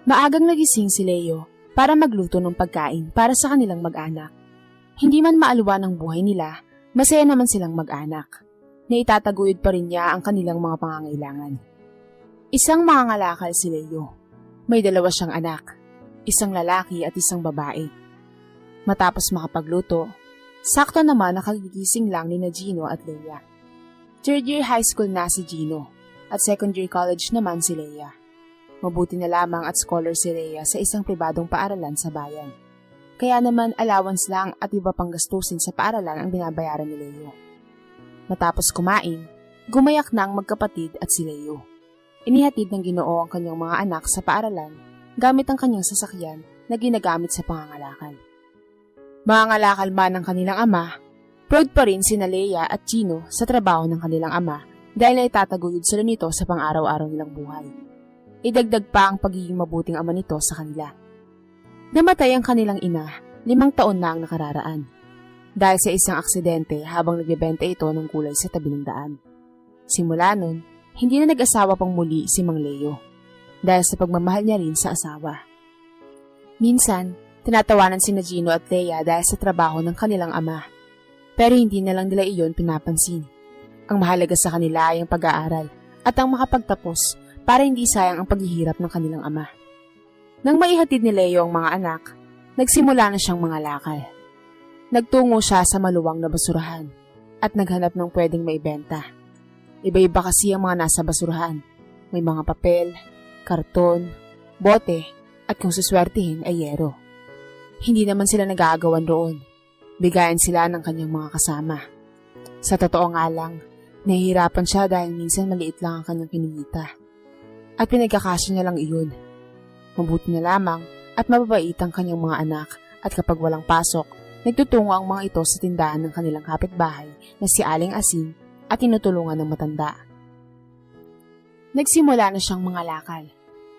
Maagang nagising si Leo para magluto ng pagkain para sa kanilang mag-anak. Hindi man maalwa ng buhay nila, masaya naman silang mag-anak. Naitataguyod pa rin niya ang kanilang mga pangangailangan. Isang mangangalakal si Leo. May 2 siyang anak, isang lalaki at isang babae. Matapos makapagluto, sakto naman nakagigising lang ni Gino at Leia. 3rd year high school na si Gino at 2nd year college naman si Leia. Mabuti na lamang at scholar si Leia sa isang pribadong paaralan sa bayan. Kaya naman allowance lang at iba pang gastusin sa paaralan ang binabayaran ni Leo. Matapos kumain, gumayak na ang magkapatid at si Leo. Inihatid ng Ginoo ang kanyang mga anak sa paaralan gamit ang kanyang sasakyan na ginagamit sa pangangalakal. Mangangalakal man ang kanilang ama, proud pa rin sina Leia at Gino sa trabaho ng kanilang ama dahil naitataguyod sila nito sa pang-araw-araw nilang buhay. Idagdag pa ang pagiging mabuting ama nito sa kanila. Namatay ang kanilang ina 5 taon na ang nakararaan dahil sa isang aksidente habang nagbebenta ito ng gulay sa tabi ng daan. Simula nun, hindi na nag-asawa pang muli si Mang Leo dahil sa pagmamahal niya rin sa asawa. Minsan, tinatawanan sina Gino at Leia dahil sa trabaho ng kanilang ama, pero hindi na lang nila iyon pinapansin. Ang mahalaga sa kanila ay ang pag-aaral at ang makapagtapos para hindi sayang ang paghihirap ng kanilang ama. Nang maihatid ni Leo ang mga anak, nagsimula na siyang mangalakal. Nagtungo siya sa maluwang na basurahan at naghanap ng pwedeng maibenta. Iba-iba kasi ang mga nasa basurahan. May mga papel, karton, bote, at kung suswertihin ay yero. Hindi naman sila nag-aagawan roon. Bigayan sila ng kanyang mga kasama. Sa totoo nga lang, nahihirapan siya dahil minsan maliit lang ang kanyang kinikita. At pinagkakasya niya lang iyon. Mabuti na lamang at mababait ang kanyang mga anak at kapag walang pasok, nagtutungo ang mga ito sa tindahan ng kanilang kapitbahay na si Aling Asin at tinutulungan ng matanda. Nagsimula na siyang mangalakal.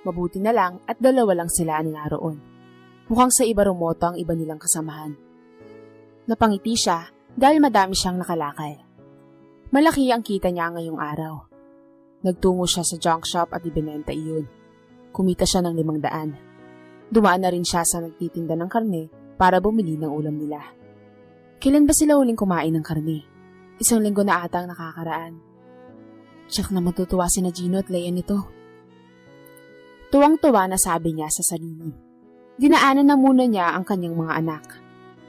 Mabuti na lang at 2 lang sila ang naroon. Mukhang sa iba rumoto ang iba nilang kasamahan. Napangiti siya dahil madami siyang nakalakal. Malaki ang kita niya ngayong araw. Nagtungo siya sa junk shop at ibinenta iyon. Kumita siya ng 500. Dumaan na rin siya sa nagtitinda ng karne para bumili ng ulam nila. Kailan ba sila huling kumain ng karne? 1 linggo na ata ang nakakaraan. Tsak na matutuwa si Gino at Leia nito. Tuwang-tuwa na sabi niya sa sarili. Dinaanan na muna niya ang kanyang mga anak.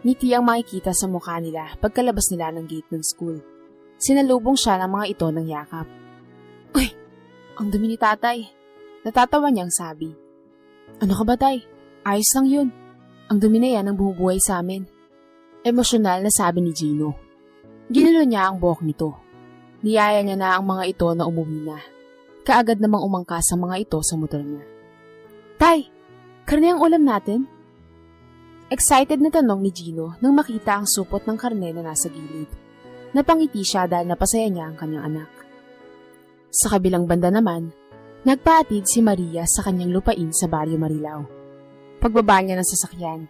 Ngiti ang makikita sa mukha nila pagkalabas nila ng gate ng school. Sinalubong siya ng mga ito ng yakap. Uy, ang dumi ni tatay. Natatawa niyang sabi. Ano ka ba, tay? Ayos lang yun. Ang dumi na yan ang bumubuhay sa amin. Emosyonal na sabi ni Gino. Ginulo niya ang buhok nito. Niyaya niya na ang mga ito na umuwi na. Kaagad namang umangkas sa mga ito sa motor niya. Tay, karne ang ulam natin? Excited na tanong ni Gino nang makita ang supot ng karne na nasa gilid. Napangiti siya dahil napasaya niya ang kanyang anak. Sa kabilang banda naman, nagpaatid si Maria sa kanyang lupain sa Barrio Marilao. Pagbaba niya ng sasakyan,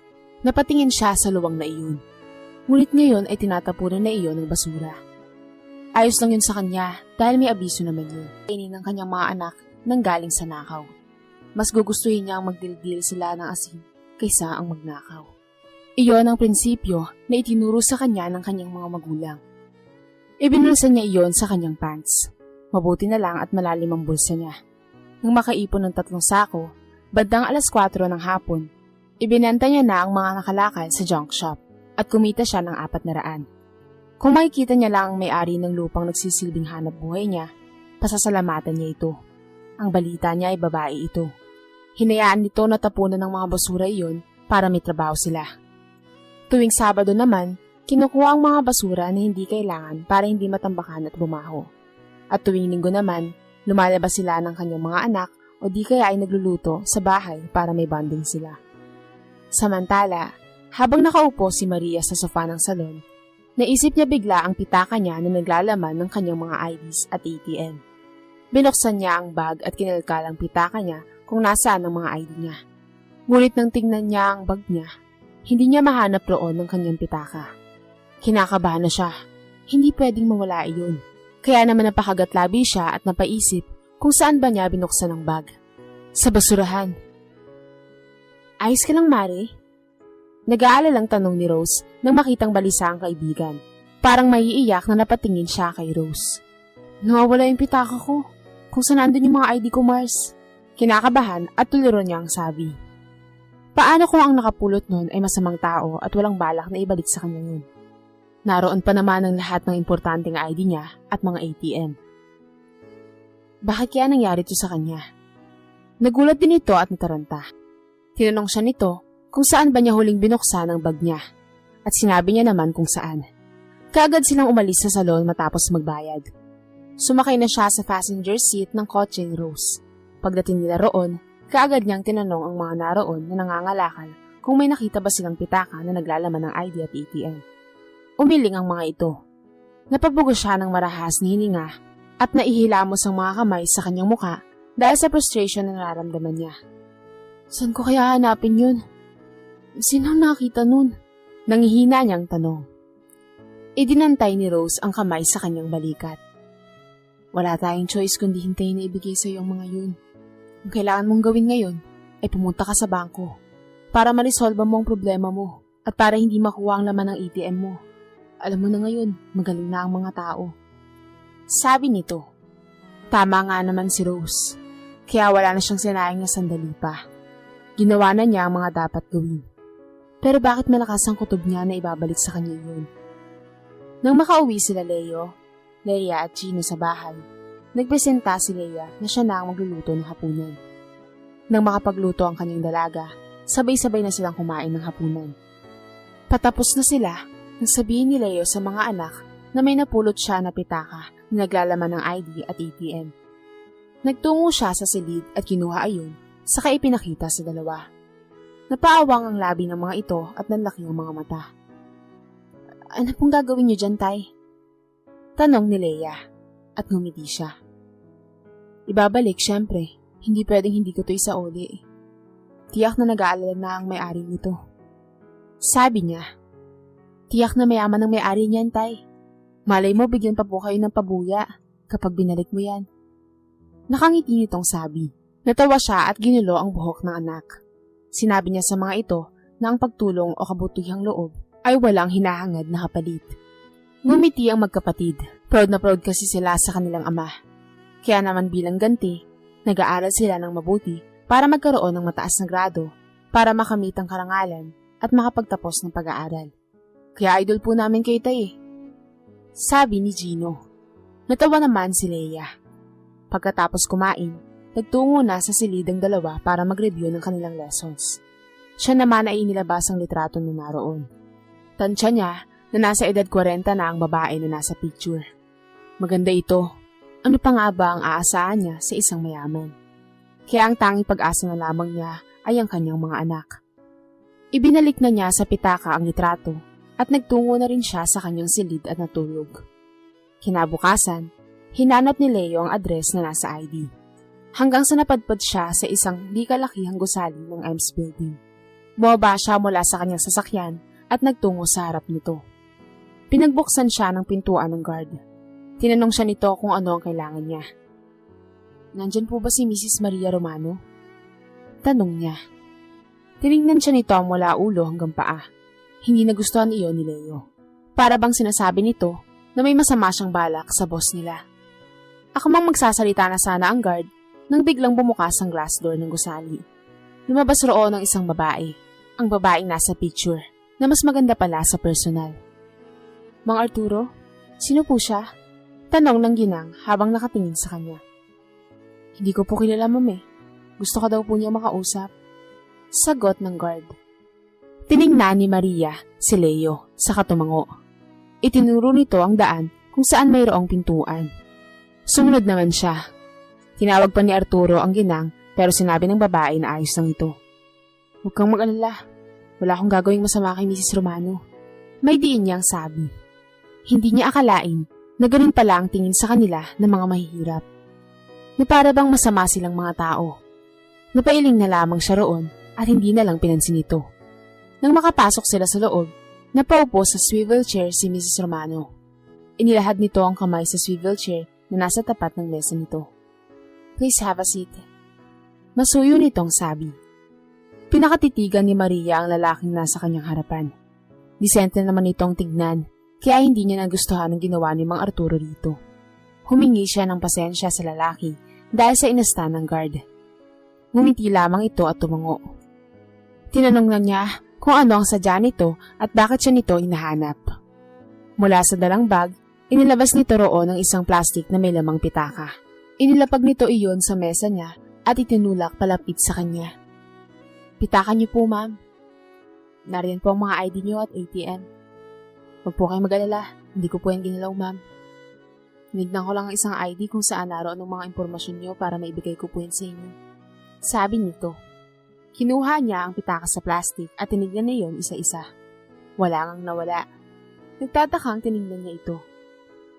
napatingin siya sa luwang na iyon. Ngunit ngayon ay tinatapunan na iyon ng basura. Ayos lang yun sa kanya dahil may abiso naman yun. Kainin ng kanyang mga anak nang galing sa nakaw. Mas gugustuhin niya ang magdildil sila ng asin kaysa ang magnakaw. Iyon ang prinsipyo na itinuro sa kanya ng kanyang mga magulang. Ibinulsa niya iyon sa kanyang pants. Mabuti na lang at malalim ang bulsa niya. Nang makaipon ng 3 sako, bandang 4:00 ng hapon, ibinenta niya na ang mga nakalakal sa junk shop at kumita siya ng 400. Kung makikita niya lang ang may-ari ng lupang nagsisilbing hanap buhay niya, pasasalamatan niya ito. Ang balita niya ay babae ito. Hinayaan nito na tapunan ng mga basura iyon para may trabaho sila. Tuwing Sabado naman, kinukuha ang mga basura na hindi kailangan para hindi matambakan at bumaho. At tuwing Linggo naman, lumalabas sila ng kanyang mga anak o di kaya ay nagluluto sa bahay para may bonding sila. Samantala, habang nakaupo si Maria sa sofa ng salon, naisip niya bigla ang pitaka niya na naglalaman ng kanyang mga IDs at ATM. Binuksan niya ang bag at kinalkal ang pitaka niya kung nasaan ang mga ID niya. Ngunit nang tingnan niya ang bag niya, hindi niya mahanap roon ng kanyang pitaka. Kinakabahan na siya. Hindi pwedeng mawala iyon. Kaya naman napakagatlabi siya at napaisip kung saan ba niya binuksan ang bag. Sa basurahan. Ayos ka lang, Mare? Nag-aalalang tanong ni Rose nang makitang balisa ang kaibigan. Parang maiiyak na napatingin siya kay Rose. Nawawala yung pitaka ko. Kung saan nandun yung mga ID ko, Mars? Kinakabahan at tuliro niya ang sabi. Paano kung ang nakapulot nun ay masamang tao at walang balak na ibalik sa kanya yun? Naroon pa naman ang lahat ng importanteng ID niya at mga ATM. Bakit kaya nangyari ito sa kanya? Nagulat din ito at nataranta. Tinanong siya nito kung saan ba niya huling binuksan ang bag niya at sinabi niya naman kung saan. Kaagad silang umalis sa salon matapos magbayad. Sumakay na siya sa passenger seat ng kotse ni Rose. Pagdating nila roon, kaagad niyang tinanong ang mga naroon na nangangalakal kung may nakita ba silang pitaka na naglalaman ng ID at ATM. Umiling ang mga ito. Napabugo siya ng marahas ni hininga at naihilamos ang mga kamay sa kanyang muka dahil sa frustration na nararamdaman niya. Saan ko kaya hanapin yun? Sino nakita nun? Nangihina niyang tanong. Idinantay ni Rose ang kamay sa kanyang balikat. Wala tayong choice kundi hintayin na ibigay sa iyo ang mga yun. Ang kailangan mong gawin ngayon ay pumunta ka sa bangko para marisolba mo ang problema mo at para hindi makuha ang laman ng ATM mo. Alam mo na ngayon, magaling na ang mga tao. Sabi nito. Tama nga naman si Rose. Kaya wala na siyang sinayang na sandali pa. Ginawa na niya ang mga dapat gawin. Pero bakit malakas ang kutob niya na ibabalik sa kanya yun? Nang makauwi sila Leo, Leia at Gino sa bahay, nagpresenta si Leia na siya na ang magluluto ng hapunan. Nang makapagluto ang kanyang dalaga, sabay-sabay na silang kumain ng hapunan. Patapos na sila, nang sabihin ni Leo sa mga anak na may napulot siya na pitaka na naglalaman ng ID at ATM. Nagtungo siya sa silid at kinuha ayon, saka ipinakita sa dalawa. Napaawang ang labi ng mga ito at nanlaki ang mga mata. Ano pong gagawin niyo dyan, Tay? Tanong ni Leia at ngumiti siya. Ibabalik, syempre. Hindi pwedeng hindi ko ito isauli. Tiyak na nag-aalala na ang may-ari nito. Sabi niya, tiyak na mayaman ang may-ari niyan, Tay. Malay mo bigyan pa po kayo ng pabuya kapag binalik mo yan. Nakangiti nitong sabi. Natawa siya at ginulo ang buhok ng anak. Sinabi niya sa mga ito na ang pagtulong o kabutihang loob ay walang hinahangad na kapalit. Ngumiti ang magkapatid. Proud na proud kasi sila sa kanilang ama. Kaya naman bilang ganti, nag-aaral sila ng mabuti para magkaroon ng mataas na grado, para makamit ang karangalan at makapagtapos ng pag-aaral. Kaya idol po namin kayo, Tay. Sabi ni Gino. Natawa naman si Leia. Pagkatapos kumain, nagtungo na sa silid ang dalawa para mag-review ng kanilang lessons. Siya naman ay inilabas ang litrato na naroon. Tansya niya na nasa edad 40 na ang babae na nasa picture. Maganda ito. Ano pa nga ba ang aasahan niya sa isang mayaman? Kaya ang tanging pag-asa na lamang niya ay ang kanyang mga anak. Ibinalik na niya sa pitaka ang litrato at nagtungo na rin siya sa kanyang silid at natulog. Kinabukasan, hinanap ni Leo ang address na nasa ID. Hanggang sa napadpad siya sa isang di kalakihang gusali ng Ems Building. Bumaba siya mula sa kanyang sasakyan at nagtungo sa harap nito. Pinagbuksan siya ng pintuan ng guard. Tinanong siya nito kung ano ang kailangan niya. Nandyan po ba si Mrs. Maria Romano? Tanong niya. Tinignan siya nito mula ulo hanggang paa. Hindi nagustuhan iyon ni Leo. Para bang sinasabi nito na may masama siyang balak sa boss nila. Ako mang magsasalita na sana ang guard nang biglang bumukas ang glass door ng gusali. Lumabas roon ang isang babae, ang babaeng nasa picture, na mas maganda pala sa personal. Mang Arturo, sino po siya? Tanong ng ginang habang nakatingin sa kanya. Hindi ko po kilala, ma'am eh. Gusto ka daw po niya makausap. Sagot ng guard. Tiningnan ni Maria si Leo sa katumango. Itinuro nito ang daan kung saan mayroong pintuan. Sumunod naman siya. Tinawag pa ni Arturo ang ginang pero sinabi ng babae na ayos lang ito. Huwag kang mag-alala. Wala akong gagawing masama kay Mrs. Romano. May diin niyang sabi. Hindi niya akalain na ganun pala ang tingin sa kanila ng mga mahihirap. Na para bang masama silang mga tao. Napailing na lamang siya roon at hindi na lang pinansin ito. Nang makapasok sila sa loob, napaupo sa swivel chair si Mrs. Romano. Inilahad nito ang kamay sa swivel chair na nasa tapat ng mesa nito. Please have a seat. Masuyo nitong sabi. Pinakatitigan ni Maria ang lalaking nasa kanyang harapan. Disente naman itong tignan, kaya hindi niya nagustuhan ang ginawa ni Mang Arturo rito. Humingi siya ng pasensya sa lalaki dahil sa inastan ng guard. Ngumiti lamang ito at tumango. Tinanong na niya kung ano ang sadya nito at bakit siya nito hinahanap. Mula sa dalang bag, inilabas nito roon ng isang plastik na may lamang pitaka. Inilapag nito iyon sa mesa niya at itinulak palapit sa kanya. Pitaka niyo po, ma'am. Nariyan po ang mga ID niyo at ATM. Huwag po kayong mag-alala, hindi ko po yan ginalaw, ma'am. Tinignan ko lang ang isang ID kung saan naroon ang mga impormasyon niyo para maibigay ko po yan sa inyo. Sabi nito. Kinuha niya ang pitaka sa plastik at tinignan niya yon isa-isa. Wala ngang nawala. Nagtatakang tinignan niya ito.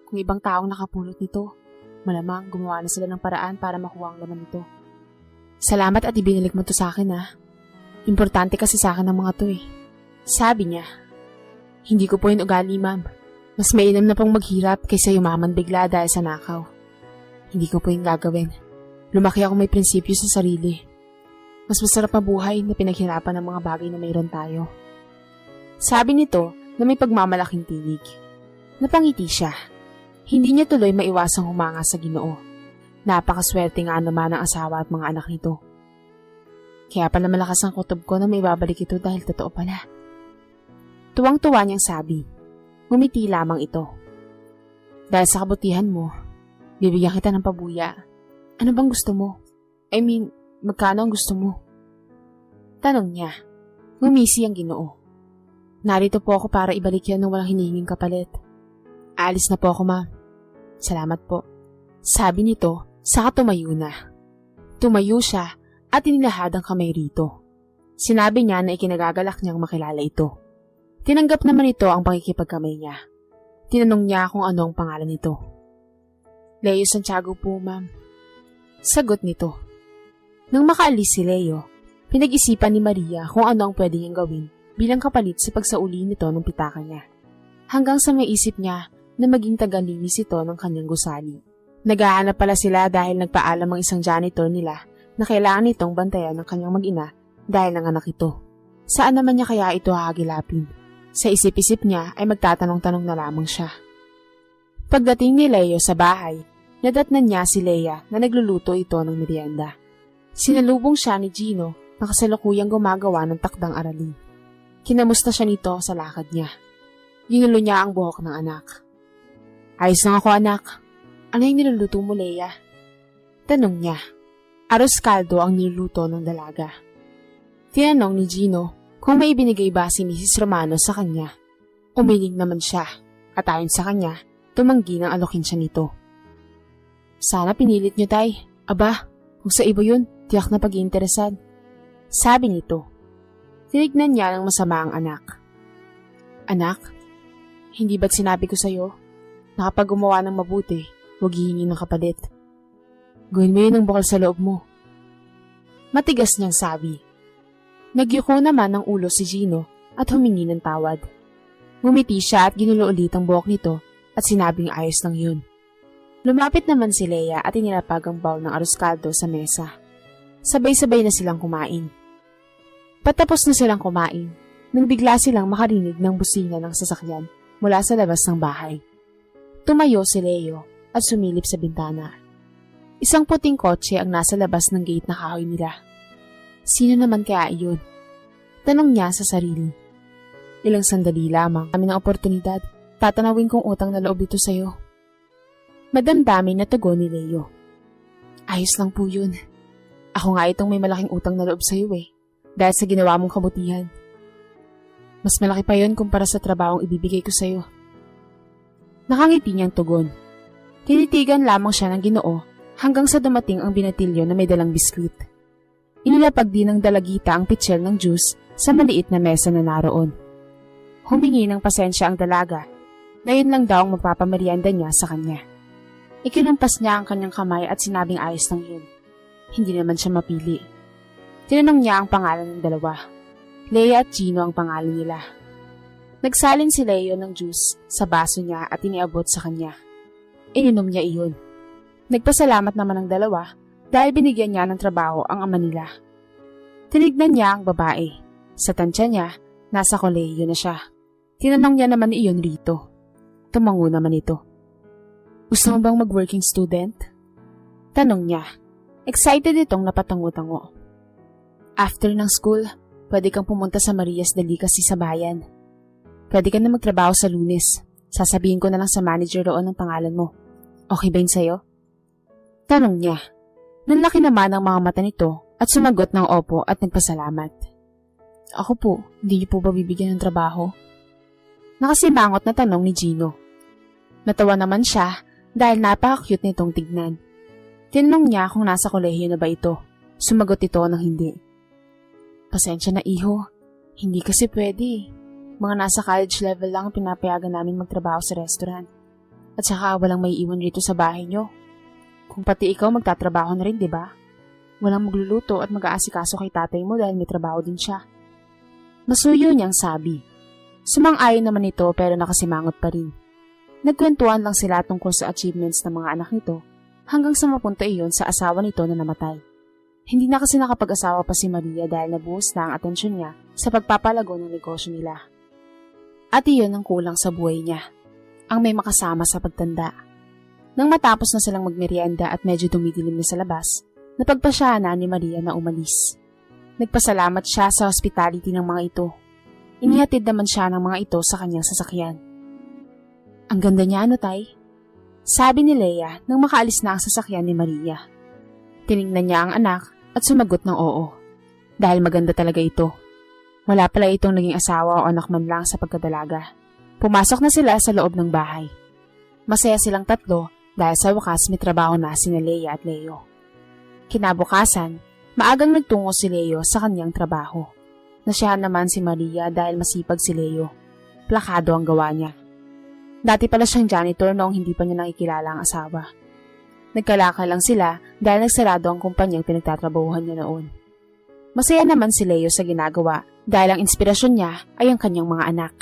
Kung ibang taong nakapulot nito, malamang gumawa na sila ng paraan para makuha ang laman nito. Salamat at ibinalik mo to sa akin, ha. Importante kasi sa akin ang mga to, eh. Sabi niya. Hindi ko po yun ugali, ma'am. Mas mainam na pong maghirap kaysa yumaman bigla dahil sa nakaw. Hindi ko po yung gagawin. Lumaki ako may prinsipyo sa sarili. Mas masarap mabuhay na pinaghirapan ng mga bagay na mayroon tayo. Sabi nito na may pagmamalaking tinig. Napangiti siya. Hindi niya tuloy maiwasang humanga sa Ginoo. Napakaswerte nga naman ang asawa at mga anak nito. Kaya pala malakas ang kutob ko na may babalik ito dahil totoo pala. Tuwang-tuwa niyang sabi. Ngumiti lamang ito. Dahil sa kabutihan mo, bibigyan kita ng pabuya. Ano bang gusto mo? Magkano ang gusto mo? Tanong niya. Ngumisi ang Ginoo. Narito po ako para ibalik yan ng walang hinihinging kapalit. Aalis na po ako, ma'am. Salamat po. Sabi nito, saka tumayo na. Tumayo siya at inilahad ang kamay rito. Sinabi niya na ikinagagalak niyang makilala ito. Tinanggap naman ito ang pakikipagkamay niya. Tinanong niya kung ano ang pangalan nito. Leo Santiago po, ma'am. Sagot nito. Nang makaalis si Leo, pinag-isipan ni Maria kung ano ang pwede niyang gawin bilang kapalit sa pagsauli nito ng pitaka niya. Hanggang sa may isip niya na maging tagalinis ito ng kanyang gusali. Naghahanap pala sila dahil nagpaalam ang isang janitor nila na kailangan nitong bantayan ng kanyang mag-ina dahil nanganak ito. Saan naman niya kaya ito hahagilapin? Sa isip-isip niya ay magtatanong-tanong na lamang siya. Pagdating ni Leo sa bahay, nadatnan niya si Leia na nagluluto ito ng merienda. Sinalubong siya ni Gino na kasalukuyang gumagawa ng takdang aralin. Kinamusta siya nito sa lakad niya. Ginulo niya ang buhok ng anak. Ayos lang ako, anak. Ano yung niluluto mo, Leia? Tanong niya. Aros kaldo ang niluluto ng dalaga. Tinanong ni Gino kung may ibinigay ba si Mrs. Romano sa kanya. Umiling naman siya at ayon sa kanya, tumanggi ng alokin siya nito. Sana pinilit niyo, tay. Aba, kung sa iba yun, tiyak na pag-iinteresan. Sabi nito. Tinignan niya ng masama ang anak. Anak, hindi ba't sinabi ko sa'yo na kapag gumawa ng mabuti, huwag hihingi ng kapalit. Gawin mo yun ang bukal sa loob mo. Matigas niyang sabi. Nagyuko naman ng ulo si Gino at humingi ng tawad. Ngumiti siya at ginulo ulit ang buhok nito at sinabing ayos lang yun. Lumapit naman si Leia at inilapag ang bowl ng arroz caldo sa mesa. Sabay-sabay na silang kumain. Patapos na silang kumain, nang bigla silang makarinig ng busina ng sasakyan mula sa labas ng bahay. Tumayo si Leo at sumilip sa bintana. Isang puting kotse ang nasa labas ng gate na kahoy nila. Sino naman kaya iyon? Tanong niya sa sarili. Ilang sandali lamang kami ng oportunidad. Tatanawin kong utang na loob ito sa'yo. Madamdamin na tugon ni Leo. Ayos lang po yun. Ako nga itong may malaking utang na loob sa'yo dahil sa ginawa mong kabutihan. Mas malaki pa yun kumpara sa trabahong ibibigay ko sa'yo. Nakangiti niyang tugon. Tinitigan lamang siya ng Ginoo hanggang sa dumating ang binatilyo na may dalang biskwit. Inilapag din ng dalagita ang pitsil ng juice sa maliit na mesa na naroon. Humingi ng pasensya ang dalaga na yun lang daw ang magpapamerienda niya sa kanya. Ikinampas niya ang kanyang kamay at sinabing ayos lang yun. Hindi naman siya mapili. Tinanong niya ang pangalan ng dalawa. Leia at Gino ang pangalan nila. Nagsalin si Leo ng juice sa baso niya at iniabot sa kanya. Ininom niya iyon. Nagpasalamat naman ang dalawa dahil binigyan niya ng trabaho ang ama nila. Tinignan niya ang babae. Sa tansya niya, nasa kolehiyo na siya. Tinanong niya naman iyon rito. Tumango naman ito. Gusto mo bang mag-working student? Tanong niya. Excited itong napatango-tango. After ng school, pwede kang pumunta sa Marias Delicacy sa bayan. Pwede ka na magtrabaho sa Lunes. Sasabihin ko na lang sa manager roon ang pangalan mo. Okay ba yun sa'yo? Tanong niya. Nanlaki naman ang mga mata nito at sumagot ng opo at nagpasalamat. Ako po, hindi niyo po ba bibigyan ng trabaho? Nakasimangot na tanong ni Gino. Natawa naman siya dahil napaka-cute nitong tignan. Tinanong niya kung nasa kolehiyo na ba ito. Sumagot ito ng hindi. Pasensya na iho, hindi kasi pwede. Mga nasa college level lang ang pinapayagan namin magtrabaho sa restaurant. At saka walang may iwan rito sa bahay niyo. Kung pati ikaw magtatrabaho na rin, di ba? Walang magluluto at mag-aasikaso kay tatay mo dahil may trabaho din siya. Masuyo niyang sabi. Sumang-ayon naman ito pero nakasimangot pa rin. Nagkwentuhan lang sila tungkol sa achievements ng mga anak nito hanggang sa mapunta iyon sa asawa nito na namatay. Hindi na kasi nakapag-asawa pa si Maria dahil nabuhos na ang atensyon niya sa pagpapalago ng negosyo nila. At iyon ang kulang sa buhay niya, ang may makasama sa pagtanda. Nang matapos na silang magmerienda at medyo dumidilim na sa labas, napagpasyahan na ni Maria na umalis. Nagpasalamat siya sa hospitality ng mga ito. Inihatid naman siya ng mga ito sa kanyang sasakyan. Ang ganda niya, ano tay? Sabi ni Leia nang makaalis na ang sasakyan ni Maria. Tiningnan niya ang anak at sumagot ng oo. Dahil maganda talaga ito. Wala pala itong naging asawa o anak man lang sa pagkadalaga. Pumasok na sila sa loob ng bahay. Masaya silang tatlo dahil sa wakas may trabaho na sina Leia at Leo. Kinabukasan, maagang nagtungo si Leo sa kanyang trabaho. Nasiyahan naman si Maria dahil masipag si Leo. Plakado ang gawa niya. Dati pala siyang janitor noong hindi pa niya nakikilala ang asawa. Nagkalakal lang sila dahil nagsarado ang kumpanyang pinagtatrabahuhan niya noon. Masaya naman si Leo sa ginagawa dahil ang inspirasyon niya ay ang kanyang mga anak.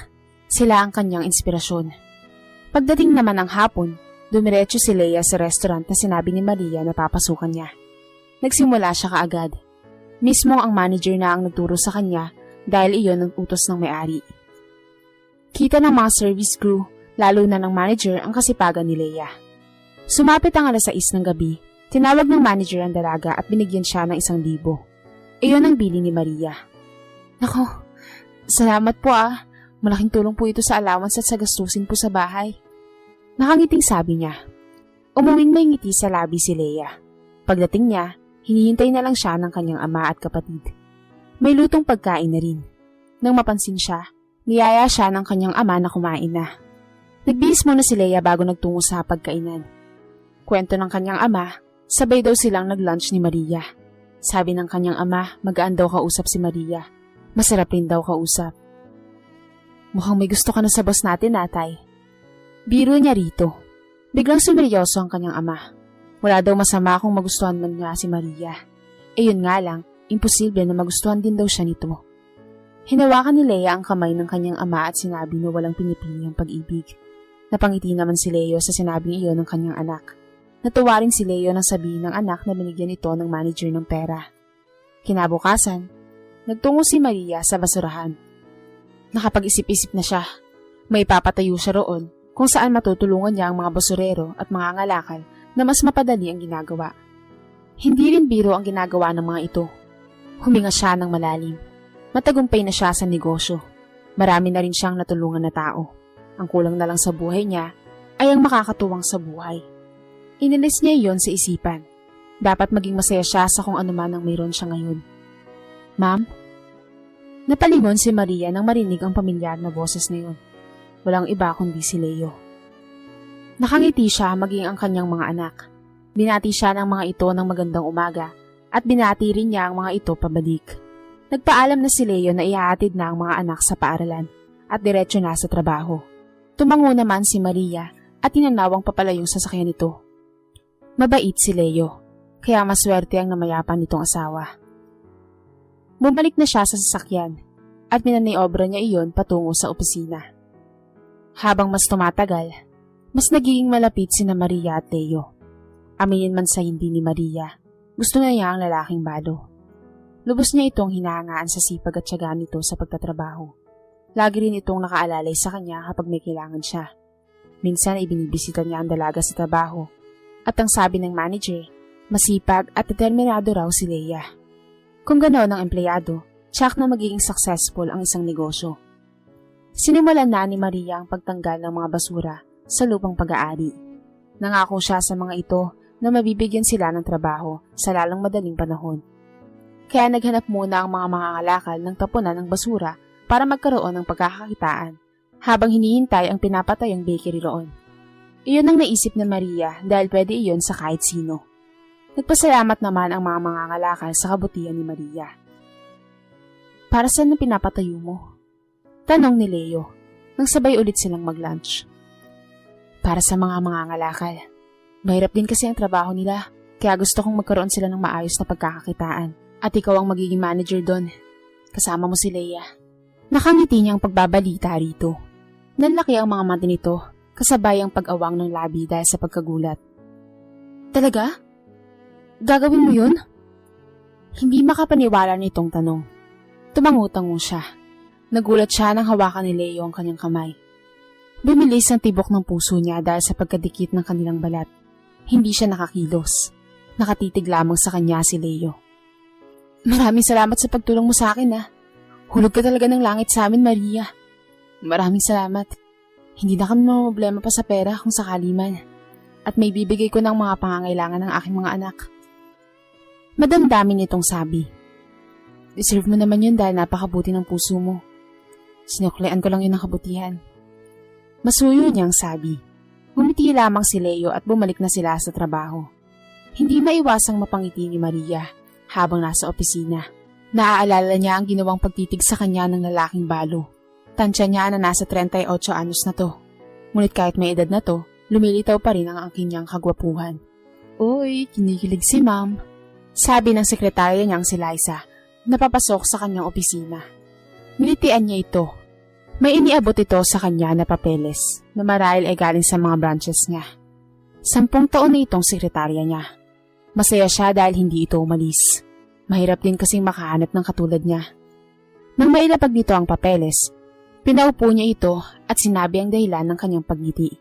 Sila ang kanyang inspirasyon. Pagdating naman ng hapon, dumiretso si Leia sa restaurant na sinabi ni Maria na papasukan niya. Nagsimula siya kaagad. Mismo ang manager na ang nagturo sa kanya dahil iyon ang utos ng may-ari. Kita ng mga service crew, lalo na ng manager ang kasipagan ni Leia. Sumapit ang 6:00 ng gabi, tinawag ng manager ang dalaga at binigyan siya ng 1,000. Iyon ang bili ni Maria. Nako, salamat po ah. Malaking tulong po ito sa allowance at sa gastusin po sa bahay. Nakangiting sabi niya. Umuwing may ngiti sa labi si Leia. Pagdating niya, hinihintay na lang siya ng kanyang ama at kapatid. May lutong pagkain na rin. Nang mapansin siya, niyaya siya ng kanyang ama na kumain na. Nagbihis muna si Leia bago nagtungo sa pagkainan. Kwento ng kanyang ama, sabay daw silang nag-lunch ni Maria. Sabi ng kanyang ama, magaan daw kausap si Maria. Masarap rin daw kausap. Mukhang may gusto ka na sa boss natin, natay. Biro niya rito. Biglang sumeryoso ang kanyang ama. Wala daw masama kung magustuhan man niya si Maria. Yun nga lang, imposible na magustuhan din daw siya nito. Hinawakan ni Leia ang kamay ng kanyang ama at sinabi na walang pinipili ang pag-ibig. Napangiti naman si Leo sa sinabing iyon ng kanyang anak. Natuwa rin si Leo nang sabihin ng anak na binigyan ito ng manager ng pera. Kinabukasan, nagtungo si Maria sa basurahan. Nakapag-isip-isip na siya. May papatayo siya roon kung saan matutulungan niya ang mga basurero at mga ngalakal na mas mapadali ang ginagawa. Hindi rin biro ang ginagawa ng mga ito. Huminga siya ng malalim. Matagumpay na siya sa negosyo. Marami na rin siyang natulungan na tao. Ang kulang na lang sa buhay niya ay ang makakatuwang sa buhay. Inilis niya iyon sa isipan. Dapat maging masaya siya sa kung ano man ang mayroon siya ngayon. Ma'am? Napalingon si Maria nang marinig ang pamilyar na boses na yun. Walang iba kundi si Leo. Nakangiti siya maging ang kanyang mga anak. Binati siya ng mga ito ng magandang umaga at binati rin niya ang mga ito pabalik. Nagpaalam na si Leo na ihahatid na ang mga anak sa paaralan at diretso na sa trabaho. Tumango naman si Maria at tinanawang papalayong sasakyan nito. Mabait si Leo, kaya maswerte ang namayapan nitong asawa. Bumalik na siya sa sasakyan at minaniobra niya iyon patungo sa opisina. Habang mas tumatagal, mas nagiging malapit sina Maria at Leo. Aminin man sa hindi ni Maria, gusto na niya ang lalaking balo. Lubos niya itong hinahangaan sa sipag at tiyaga nito sa pagtatrabaho. Lagi rin itong nakaalalay sa kanya kapag may kailangan siya. Minsan ay binibisita niya ang dalaga sa trabaho. At ang sabi ng manager, masipag at determinado raw si Leia. Kung ganoon ang empleyado, tiyak na magiging successful ang isang negosyo. Sinimulan na ni Maria ang pagtanggal ng mga basura sa lupang pag-aari. Nangako siya sa mga ito na mabibigyan sila ng trabaho sa lalong madaling panahon. Kaya naghanap muna ang mga mangangalakal ng tapunan ng basura para magkaroon ng pagkakakitaan habang hinihintay ang pinapatayong bakery roon. Iyon ang naisip ni Maria dahil pwede iyon sa kahit sino. Nagpasalamat naman ang mga mangangalakal sa kabutihan ni Maria. Para saan na pinapatayo mo? Tanong ni Leo nang sabay ulit silang mag-lunch. Para sa mga mangangalakal. Mahirap din kasi ang trabaho nila, kaya gusto kong magkaroon sila ng maayos na pagkakakitaan. At ikaw ang magiging manager doon. Kasama mo si Leia. Nakangiti niya ang pagbabalita rito. Nanlaki ang mga mata nito, kasabay ang pag-awang ng labi dahil sa pagkagulat. Talaga? Gagawin mo yun? Hindi makapaniwala nitong tanong. Tumangutango siya. Nagulat siya nang hawakan ni Leo ang kanyang kamay. Bumilis ang tibok ng puso niya dahil sa pagkadikit ng kanilang balat. Hindi siya nakakilos. Nakatitig lamang sa kanya si Leo. Maraming salamat sa pagtulong mo sa akin, ha. Hulog ka talaga ng langit sa amin, Maria. Maraming salamat. Hindi na kami problema pa sa pera kung sakali man. At may bibigay ko ng mga pangangailangan ng aking mga anak. Madamdamin nitong sabi. Deserve mo naman yun dahil napakabuti ng puso mo. Sinuklean ko lang yun ng kabutihan. Masuyo niyang sabi. Ngumiti lamang si Leo at bumalik na sila sa trabaho. Hindi maiwasang mapangiti ni Maria habang nasa opisina. Naaalala niya ang ginawang pagtitig sa kanya ng lalaking balo. Tansya niya na nasa 38 anyos na to. Ngunit kahit may edad na to, lumilitaw pa rin ang kanyang kagwapuhan. Uy, kinikilig si ma'am. Sabi ng sekretarya niyang si Liza, napapasok sa kanyang opisina. Nilitian niya ito. May iniabot ito sa kanya na papeles na marahil ay galing sa mga branches niya. 10 taon na itong sekretarya niya. Masaya siya dahil hindi ito umalis. Mahirap din kasing makahanap ng katulad niya. Nang mailapag nito ang papeles, pinaupo niya ito at sinabi ang dahilan ng kanyang pagngiti.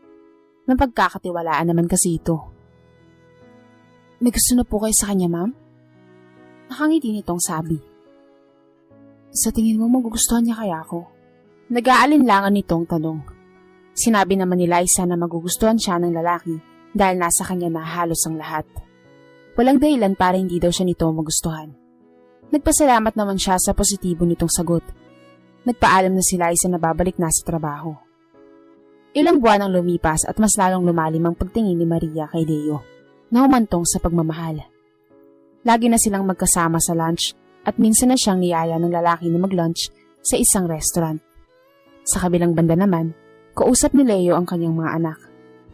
Napagkakatiwalaan naman kasi ito. May gusto na po kayo sa kanya, ma'am? Nakangiti nitong sabi. Sa tingin mo magugustuhan niya kaya ako? Nag-aalinlangan nitong tanong. Sinabi naman ni Liza na magugustuhan siya ng lalaki dahil nasa kanya na halos ang lahat. Walang dahilan para hindi daw siya nito magustuhan. Nagpasalamat naman siya sa positibo nitong sagot. Nagpaalam na si Liza na babalik na sa trabaho. Ilang buwan ang lumipas at mas lalong lumalim ang pagtingin ni Maria kay Leo na humantong sa pagmamahal. Lagi na silang magkasama sa lunch at minsan na siyang niyaya ng lalaki na mag-lunch sa isang restaurant. Sa kabilang banda naman, kausap ni Leo ang kanyang mga anak.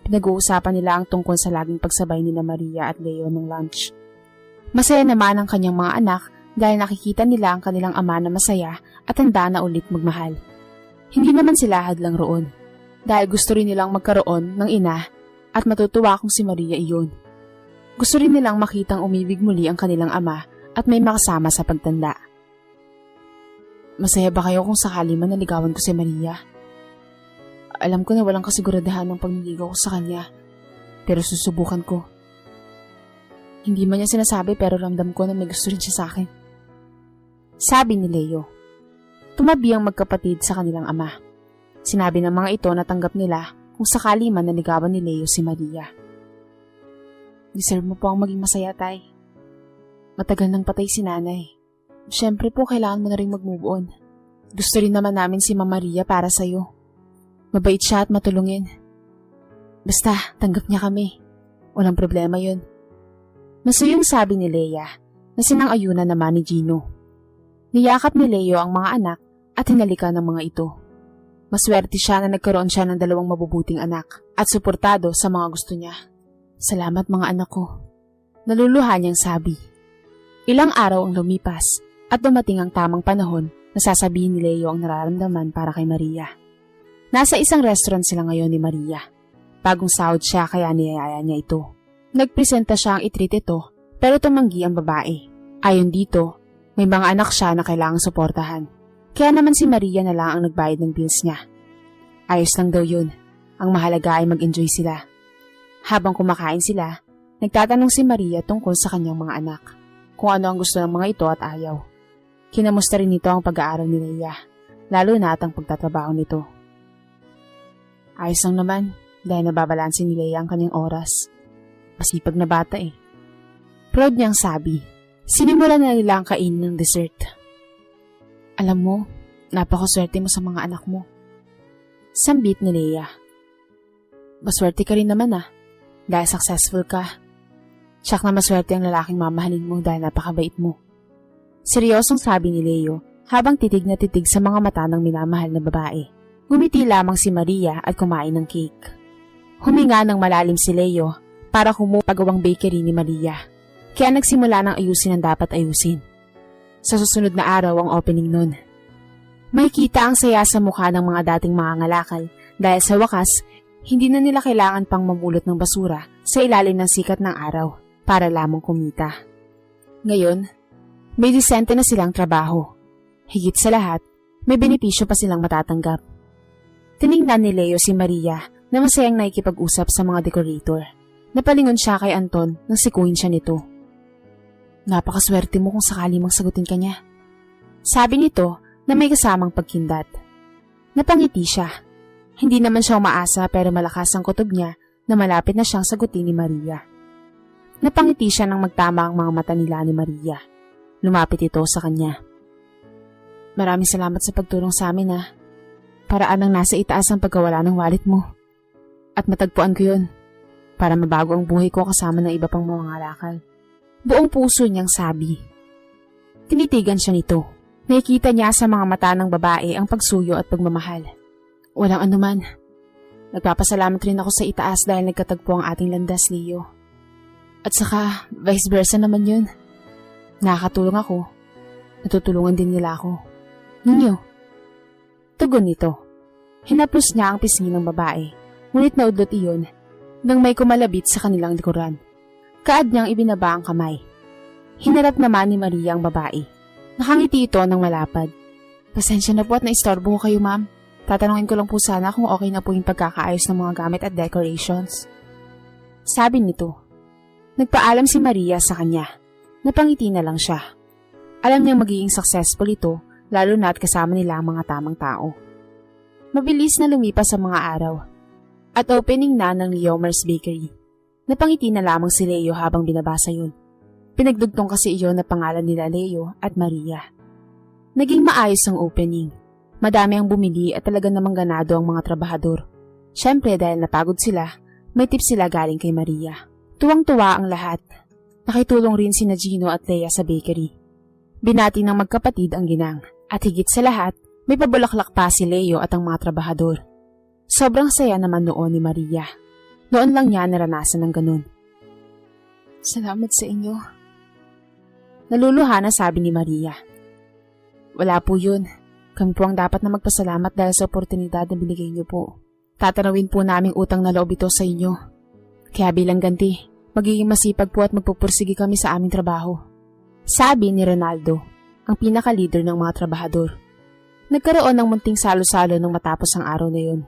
Pinag-uusapan nila ang tungkol sa laging pagsabay nila Maria at Leo ng lunch. Masaya naman ang kanyang mga anak dahil nakikita nila ang kanilang ama na masaya at handa na ulit magmahal. Hindi naman sila hadlang roon dahil gusto rin nilang magkaroon ng ina at matutuwa kung si Maria iyon. Gusto rin nilang makitang umibig muli ang kanilang ama at may makasama sa pagtanda. Masaya ba kayo kung sakali man naligawan ko si Maria? Alam ko na walang kasiguradahan ng pagniligaw ko sa kanya, pero susubukan ko. Hindi man niya sinasabi pero ramdam ko na may gusto rin siya sa akin. Sabi ni Leo. Tumabi ang magkapatid sa kanilang ama. Sinabi ng mga ito na tanggap nila kung sakali man naligawan ni Leo si Maria. Deserve mo po ang maging masaya, tay. Matagal nang patay si nanay. Siyempre po kailangan mo na rin mag-move on. Gusto rin naman namin si Mama Maria para sa'yo. Mabait siya at matulungin. Basta, tanggap niya kami. Walang problema yun. Masuyong sabi ni Leia na sinang-ayunan naman ni Gino. Niyakap ni Leo ang mga anak at hinalikan ng mga ito. Maswerte siya na nagkaroon siya ng 2 mabubuting anak at suportado sa mga gusto niya. Salamat mga anak ko. Naluluhan niyang sabi. Ilang araw ang lumipas at dumating ang tamang panahon na sasabihin ni Leo ang nararamdaman para kay Maria. Nasa isang restaurant sila ngayon ni Maria. Bagong sahod siya kaya niyaya niya ito. Nagpresenta siya ang i-treat ito pero tumanggi ang babae. Ayon dito, May mga anak siya na kailangang suportahan. Kaya naman si Maria na lang ang nagbayad ng bills niya. Ayos lang daw yun. Ang mahalaga ay mag-enjoy sila. Habang kumakain sila, nagtatanong si Maria tungkol sa kanyang mga anak. Kung ano ang gusto ng mga ito at ayaw. Kinamusta rin nito ang pag-aaral ni Leia, lalo na at ang pagtatrabaho nito. Ayos lang naman dahil nababalansin ni Leia ang kanyang oras. Masipag na bata eh. Proud niyang sabi. Sinimulan na nila ang kainin ng dessert. Alam mo, napakaswerte mo sa mga anak mo. Sambit ni Leia. Maswerte ka rin naman dahil successful ka. Tsak na maswerte ang lalaking mamahalin mo dahil napakabait mo. Seryosong sabi ni Leo habang titig na titig sa mga mata ng minamahal na babae. Gumiti lamang si Maria at kumain ng cake. Huminga ng malalim si Leo para kumupagawang bakery ni Maria. Kaya nagsimula ng ayusin ang dapat ayusin. Sa susunod na araw ang opening nun. May kita ang saya sa mukha ng mga dating mga ngalakal dahil sa wakas, hindi na nila kailangan pang mamulot ng basura sa ilalim ng sikat ng araw para lamang kumita. Ngayon, may disente na silang trabaho. Higit sa lahat, may benepisyo pa silang matatanggap. Tiningnan ni Leo si Maria na masayang nakikipag-usap sa mga decorator. Napalingon siya kay Anton nang sikuhin siya nito. Napakaswerte mo kung sakali mang sagutin ka niya. Sabi nito na may kasamang pagkindat. Napangiti siya. Hindi naman siya umaasa pero malakas ang kutob niya na malapit na siyang sagutin ni Maria. Napangiti siya nang magtama ang mga mata nila ni Maria. Lumapit ito sa kanya. Maraming salamat sa pagtulong sa amin Paraan ang nasa itaas ang pagkawala ng wallet mo. At matagpuan ko yun. Para mabago ang buhay ko kasama ng iba pang mga ngalakal. Buong puso niyang sabi. Tinitigan siya nito. Nakikita niya sa mga mata ng babae ang pagsuyo at pagmamahal. Walang anuman. Nagpapasalamat rin ako sa itaas dahil nagkatagpo ang ating landas, Leo. At saka, vice versa naman yun. Nakakatulong ako. Natutulungan din nila ako. Ninyo. Tugon nito. Hinapos niya ang pisngi ng babae. Ngunit naudlot iyon nang may kumalabit sa kanilang likuran. Kaad niyang ibinaba ang kamay. Hinarap naman ni Maria ang babae. Nakangiti ito ng malapad. Pasensya na po at naistorbo ko kayo, ma'am. Tatanungin ko lang po sana kung okay na po yung pagkakaayos ng mga gamit at decorations. Sabi nito. Nagpaalam si Maria sa kanya. Napangiti na lang siya. Alam niyang magiging successful ito, lalo na at kasama nila ang mga tamang tao. Mabilis na lumipas sa mga araw. At opening na ng Leomer's Bakery. Napangiti na lamang si Leo habang binabasa yun. Pinagdugtong kasi iyon na pangalan nila Leo at Maria. Naging maayos ang opening. Madami ang bumili at talaga namang ganado ang mga trabahador. Siyempre dahil napagod sila, may tips sila galing kay Maria. Tuwang-tuwa ang lahat. Nakitulong rin sina Gino at Leia sa bakery. Binati ng magkapatid ang ginang. At higit sa lahat, may pabulaklak pa si Leo at ang mga trabahador. Sobrang saya naman noon ni Maria. Noon lang niya naranasan ng ganun. Salamat sa inyo. Naluluha na sabi ni Maria. Wala po yun. Kami po ang dapat na magpasalamat dahil sa oportunidad na binigay niyo po. Tatanawin po naming utang na loob ito sa inyo. Kaya bilang ganti, magiging masipag po at magpupursige kami sa aming trabaho. Sabi ni Ronaldo, ang pinaka-leader ng mga trabahador. Nagkaroon ng munting salo-salo nung matapos ang araw na yun.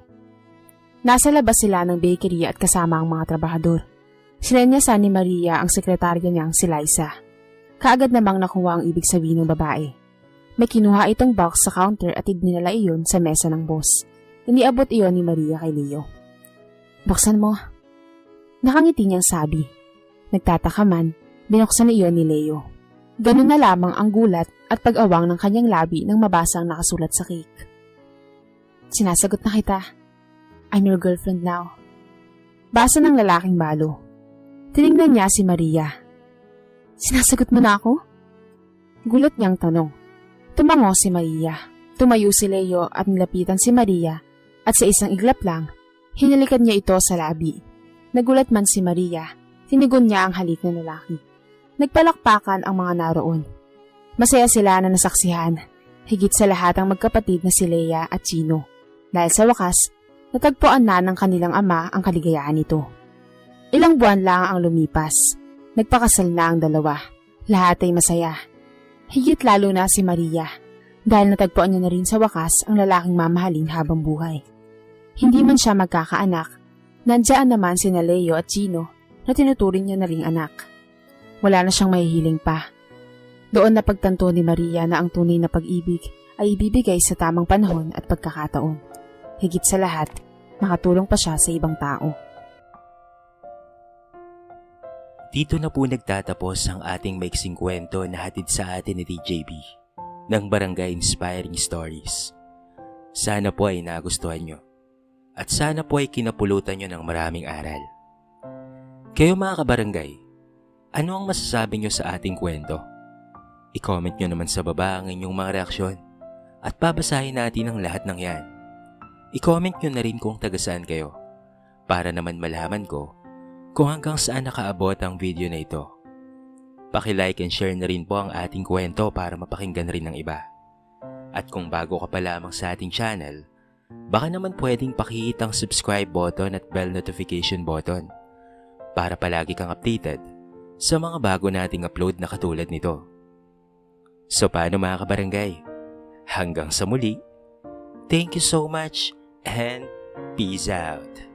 Nasa labas sila ng bakery at kasama ang mga trabahador. Sinenyasan ni Maria ang sekretarya niyang si Liza. Kaagad namang nakuha ang ibig sabihin ng babae. May kinuha itong box sa counter at idinala iyon sa mesa ng boss. Iniabot iyon ni Maria kay Leo. Buksan mo. Nakangiti niyang sabi. Nagtataka man, binuksan iyon ni Leo. Ganun na lamang ang gulat at pag-awang ng kanyang labi nang mabasa ang nakasulat sa cake. Sinasagot na kita. I'm your girlfriend now. Basa ng lalaking balo. Tinignan niya si Maria. Sinasagot mo na ako? Gulat niyang tanong. Tumango si Maria. Tumayo si Leo at nilapitan si Maria at sa isang iglap lang, hinalikan niya ito sa labi. Nagulat man si Maria, tinigon niya ang halik ng lalaki. Nagpalakpakan ang mga naroon. Masaya sila na nasaksihan, higit sa lahat ang magkapatid na si Leia at Gino. Dahil sa wakas, natagpuan na ng kanilang ama ang kaligayahan nito. Ilang buwan lang ang lumipas. Nagpakasal na ang dalawa. Lahat ay masaya. Higit lalo na si Maria, dahil natagpuan niya na rin sa wakas ang lalaking mamahalin habang buhay. Hindi man siya magkakaanak, nandiyan naman sina Leo at Gino na tinuturing niya na ring anak. Wala na siyang mahihiling pa. Doon napagtanto ni Maria na ang tunay na pag-ibig ay ibibigay sa tamang panahon at pagkakataon. Higit sa lahat, makatulong pa siya sa ibang tao. Dito na po nagtatapos ang ating maiksing kwento na hatid sa atin ni TJB ng Barangay Inspiring Stories. Sana po ay nagustuhan nyo at sana po ay kinapulutan nyo ng maraming aral. Kayo mga kabarangay, ano ang masasabi nyo sa ating kwento? I-comment nyo naman sa baba ang inyong mga reaksyon at babasahin natin ang lahat ng yan. I-comment nyo na rin kung taga-saan kayo para naman malaman ko kung hanggang saan nakaabot ang video na ito. Paki-like and share na rin po ang ating kwento para mapakinggan rin ng iba. At kung bago ka pa lamang sa ating channel, baka naman pwedeng pakihit ang subscribe button at bell notification button para palagi kang updated sa mga bago nating upload na katulad nito. So paano mga kabarangay? Hanggang sa muli, thank you so much and peace out!